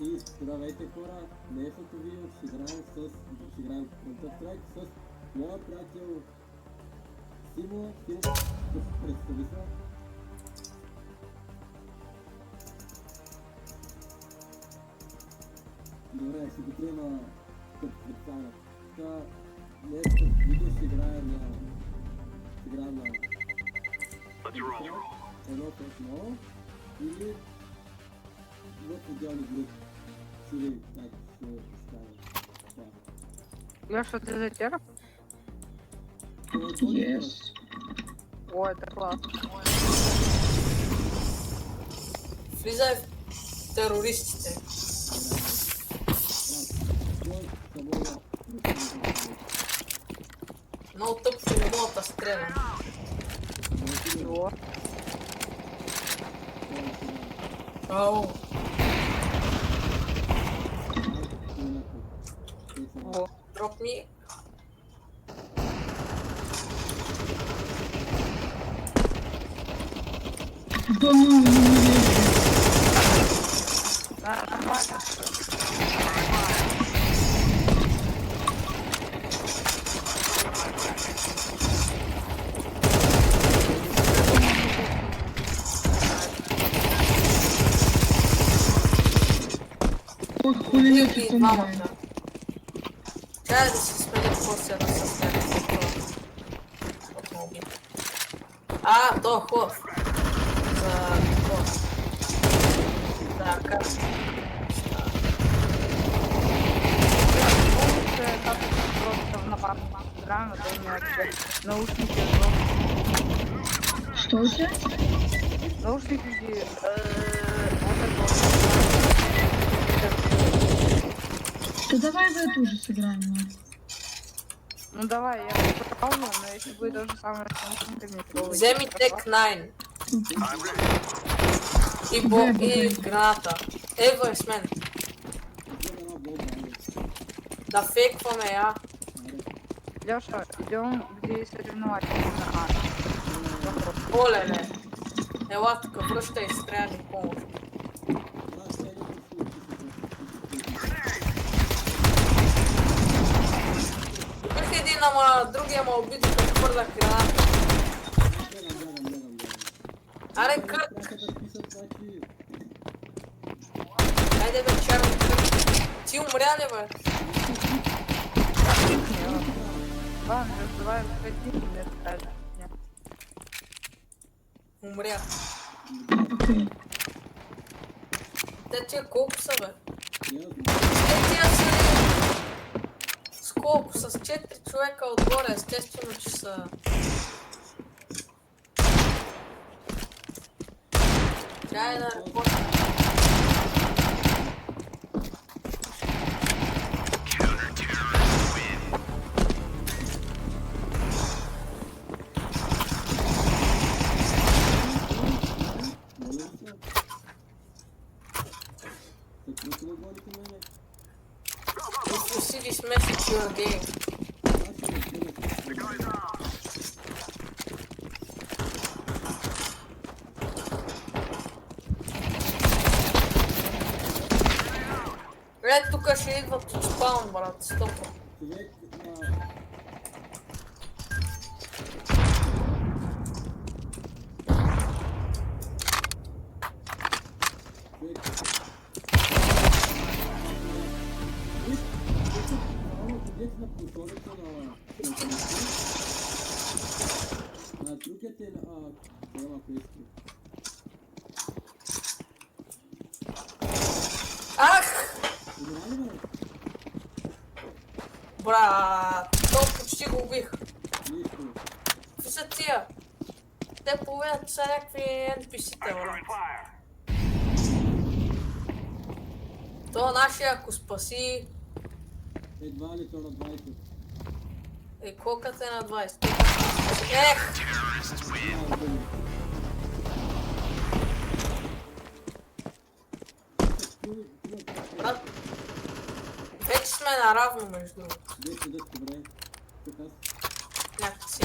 И здравейте хора, днешното видео ще играем Counter-Strike с моя приятел Симо. Симо, да се представи се. Добре, ще го приема като представя. Днес видео ще играем на едно точно или в отделни групи. Ще видим как ще стане. Леша, ты затер? Yes. О, это классно. Влизай в терористите. Много тъпо, че не мога да стрелям. Чего? Ау. О, Дроп ми. Да ну, не верю. нормально. Ой, хули И лечит он двамата. знает. Трябва да си сменя после на състоянието. То е хубав. За хубав. Да, как? Лучше как просто в напад играем, а то не вообще. Наушники, Что у тебя? наушники, вот это Да давай в эту уже сыграем, ну. Ну давай, я попробую, но если будет то же самое с наушниками, то... Вземи Тек 9. И граната. Ева е с мен. Да фейкваме я. Леша, идем где соревновательный на Оле-ле. Ела тук, връщай, трябва да помощ. Бих един, ама другия ма обиди, като хвърля граната. Аре, Кърт! Хайде бе, черни Кърт. Ти умря ли бе? Ладно, давай выходи, мне скажешь. Нет. Умря. Окей. Те тия колко са бе? Те тия са... С колко? С 4 човека отгоре, естествено, че са... Чай да репорта. If you see this message, you're gay. Тук ще идват от спаун, брат, стопа. Ах! Брат, то почти го убих. Какви са тия? Те половината са някакви NPC-те, брат. То нашия, ако спаси... Едва ли то на 20. Колката е на 20. Ех! Брат, вече сме наравно между другото. Добре. Някакси.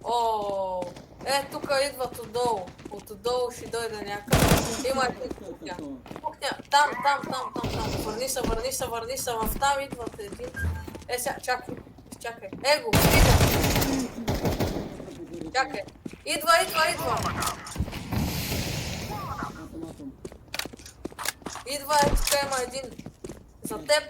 О, тук идват отдолу. Отдолу ще дойде някъде. Има един кухня. Кухня, там. Върни се. В там идват един. Сега, чакай. Его, идва. Чакай. Идва. Идва, тук има един. За теб.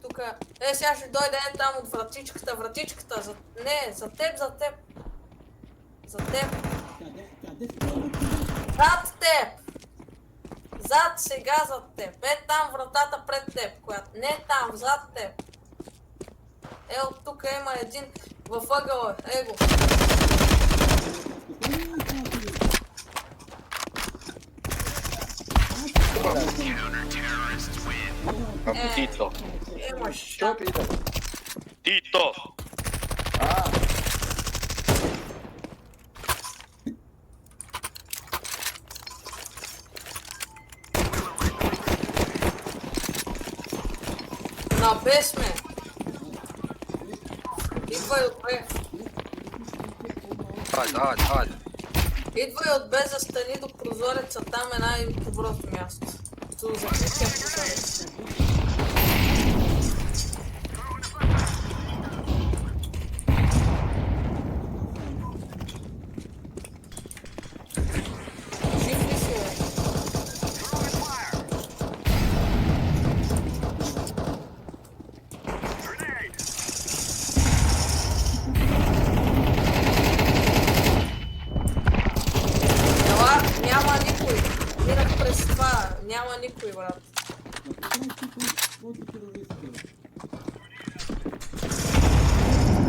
Тук. Сега ще дойде там от вратичката. Не, за теб. Зад теб. Сега зад теб. Там вратата пред теб, която не там, зад теб. От тук има един във ъгъла. Его. Tito. Имаш. Що пита? Tito. На Б сме. Идвай от Б. Давай. Идвай от Б, застани до прозореца. Там е най-доброто място. Ту закрития прозорец. Жив ли си, бе? Ела, няма никой. Минах през това. Няма никой, брат.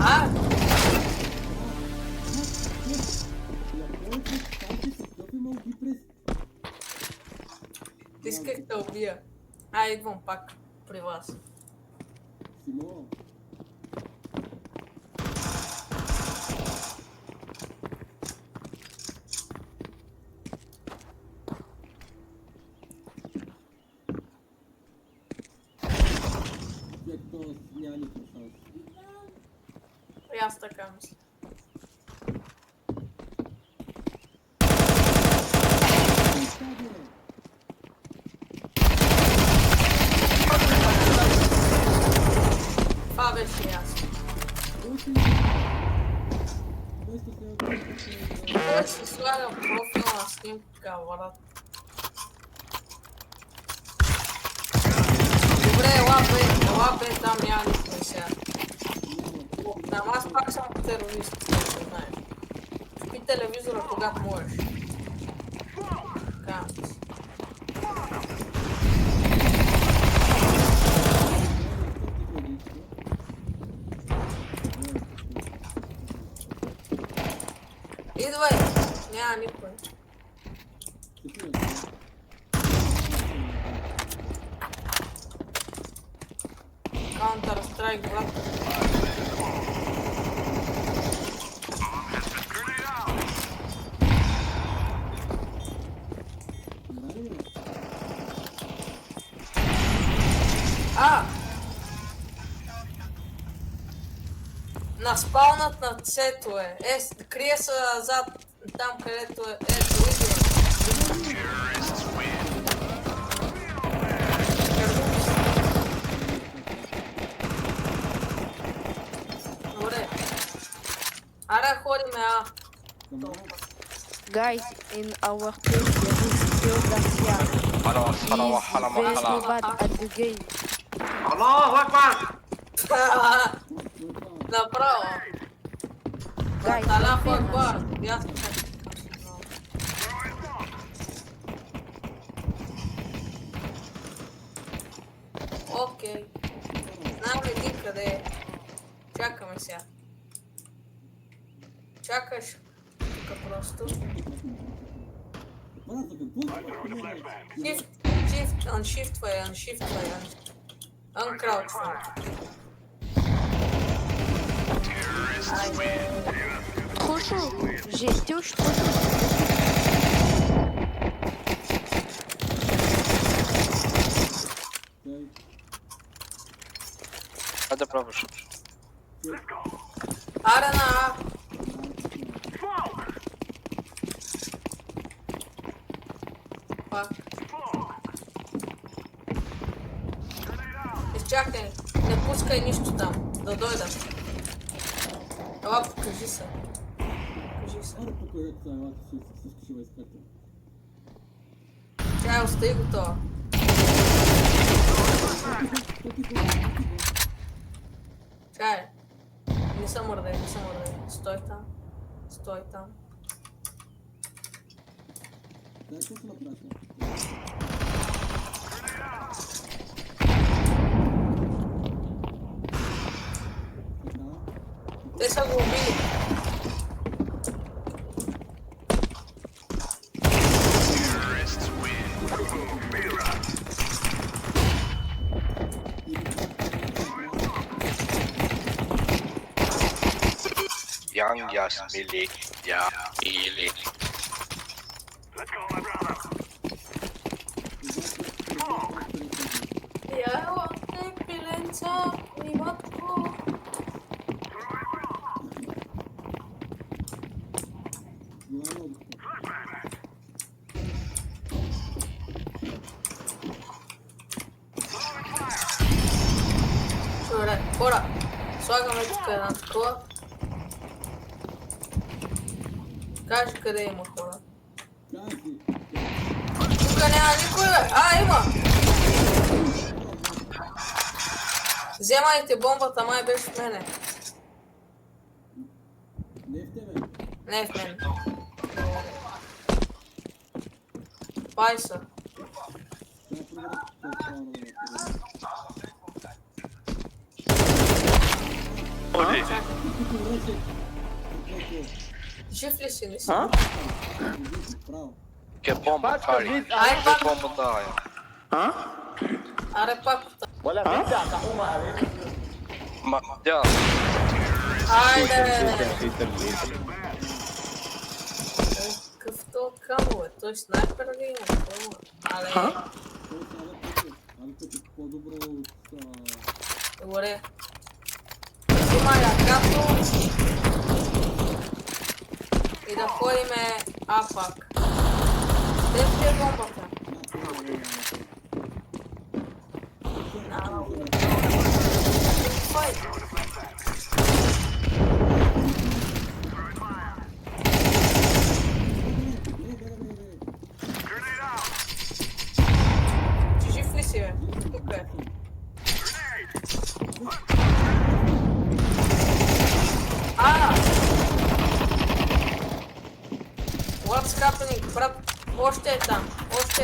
А? Исках да убия. Идвам пак при вас. Симо, няма никакъв шанс. И аз така мисля. Това беше ясно. Той си слага профилна снимка, брат. Добре, ела бе, там няма никой сега. Там аз пак съм терорист, не знаеш. Спи телевизора, когато можеш. Така. Идвай! Няма никой. Counter Strike, брат. На спаунът на Цето е. Крие се зад там, където е. Добре. Аре, ходиме, Guys, in our team there is Joe Garcia. خلاص He is very bad at the game. Направо. Guys, Аллах don't fail Акбар. us. Ясно. Окей. Знам един къде е. Чакаме сега. Чакаш. Тук просто. Unshifтвай. Uncrouchвай. Franchement, j'ai Théo, je trouve. Хайде да пробваш. Аре на А. Пак. Изчакай, не пускай нищо там, да дойда. Ела, покажи се. Покажи се. Аре, покажете това, елате си, всички ще ме изпрете. Тя остави готова. Чай. Не се мърдай, не се мърдай. Стой там. Стой там. Дай, какво се направи? Те са го убили. Young Yasmili. Ja, Ili. Я не пиленца, ми матко. Добре, хора. Слагаме тук една такова. Кажи къде има хора. Тук няма никой, бе. А, има! Вземайте бомбата, май беше в мене. Не в тебе. Не е в мене. Пайса. Оди. Жив ли си, не си? Право. Ке бомба, Хари. Ай, Ке пак. бомба дая. Аре пак. Ма, да. Айде! Какъв то камо, бе? Той снайпер ли има? Какво има? Але... Той сега пъти по-добро от... Добре. Взима якато и да ходиме апак. Де ти е бомбата? Кой? Ти жив ли си, бе? Тук е. What's happening, брат? Още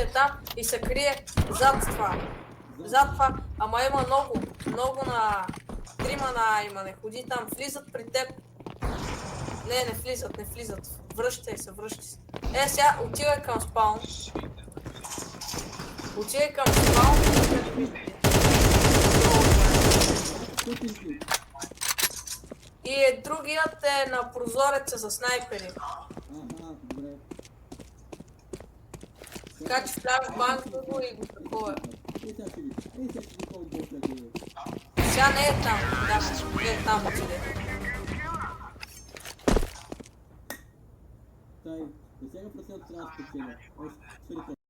е там и се крие зад това. Зад това, ама има много на... Трима на има, не ходи там, влизат при теб. Не влизат. Връщай се. Е, сега отивай към спаун. И другият е на прозореца за снайпери. Добре. Така че влях в банкото и го такова. Сега ще ви по-приятели. Сега не е там, да, не е там отиде. Тай, до сега процент трябва да спечеля. Още 4